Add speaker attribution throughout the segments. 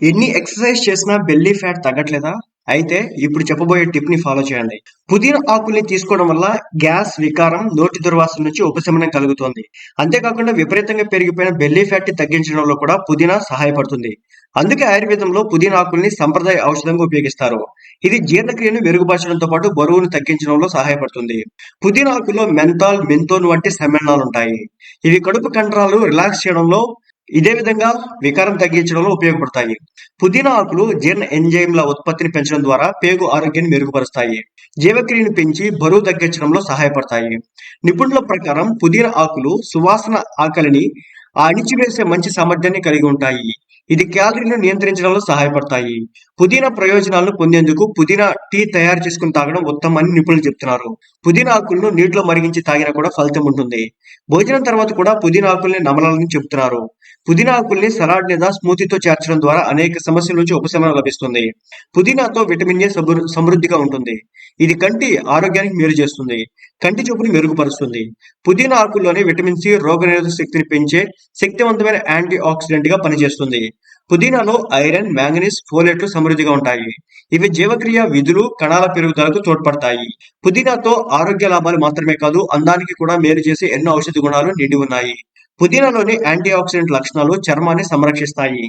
Speaker 1: ఎన్ని ఎక్సర్సైజ్ చేసినా belly fat తగ్గట్లేదా? అయితే ఇప్పుడు చెప్పబోయే టిప్ ని ఫాలో చేయండి. పుదీనా ఆకుల్ని తీసుకోవడం వల్ల గ్యాస్, వికారం, నోటి దుర్వాసన నుంచి ఉపశమనం కలుగుతుంది. అంతేకాకుండా విపరీతంగా పెరిగిపోయిన బెల్లీ ఫ్యాట్ ని తగ్గించడంలో కూడా పుదీనా సహాయపడుతుంది. అందుకే ఆయుర్వేదంలో పుదీనా ఆకుల్ని సంప్రదాయ ఔషధంగా ఉపయోగిస్తారు. ఇది జీర్ణక్రియను మెరుగుపరచడంతో పాటు బరువును తగ్గించడంలో సహాయపడుతుంది. పుదీనా ఆకుల్లో మెంథాల్, మెంతోన్ వంటి సమ్మేళనాలుంటాయి. ఇవి కడుపు కండరాలు రిలాక్స్ చేయడంలో, ఇదే విధంగా వికారం తగ్గించడంలో ఉపయోగపడతాయి. పుదీనా ఆకులు జీర్ణ ఎంజైమ్ల ఉత్పత్తిని పెంచడం ద్వారా పేగు ఆరోగ్యాన్ని మెరుగుపరుస్తాయి. జీవక్రియను పెంచి బరువు తగ్గించడంలో సహాయపడతాయి. నిపుణుల ప్రకారం పుదీనా ఆకులు సువాసన ఆకలిని అణిచివేసే మంచి సామర్థ్యాన్ని కలిగి ఉంటాయి. ఇది క్యాలరీలను నియంత్రించడంలో సహాయపడతాయి. పుదీనా ప్రయోజనాలను పొందేందుకు పుదీనా టీ తయారు చేసుకుని తాగడం ఉత్తమమని నిపుణులు చెప్తున్నారు. పుదీనా ఆకులను నీటిలో మరిగించి తాగినా కూడా ఫలితం ఉంటుంది. భోజనం తర్వాత కూడా పుదీనా ఆకుల్ని నమలాలని చెబుతున్నారు. పుదీనా ఆకుల్ని సలాడ్ లేదా స్మూతీతో చేర్చడం ద్వారా అనేక సమస్యల నుంచి ఉపశమనం లభిస్తుంది. పుదీనాతో విటమిన్ ఏ సమృద్ధిగా ఉంటుంది. ఇది కంటి ఆరోగ్యానికి మేలు చేస్తుంది. కంటి చూపుని మెరుగుపరుస్తుంది. పుదీనా ఆకుల్లోని విటమిన్ సి రోగనిరోధక శక్తిని పెంచే శక్తివంతమైన యాంటీ ఆక్సిడెంట్ గా పనిచేస్తుంది. పుదీనాలో ఐరన్, మ్యాంగనీస్, ఫోలేట్లు సమృద్ధిగా ఉంటాయి. ఇవి జీవక్రియ విధులు, కణాల పెరుగుదలకు తోడ్పడతాయి. పుదీనాతో ఆరోగ్య లాభాలు మాత్రమే కాదు, అందానికి కూడా మేలు చేసే ఎన్నో ఔషధ గుణాలు నిండి ఉన్నాయి. పుదీనాలోని యాంటీ ఆక్సిడెంట్ లక్షణాలు చర్మాన్ని సంరక్షిస్తాయి.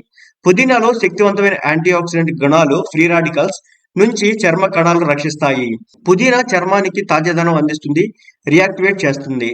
Speaker 1: పుదీనాలో శక్తివంతమైన యాంటీ ఆక్సిడెంట్ గుణాలు ఫ్రీ రాడికల్స్ నుంచి చర్మ కణాలను రక్షిస్తాయి. పుదీనా చర్మానికి తాజాదనం అందిస్తుంది, రియాక్టివేట్ చేస్తుంది.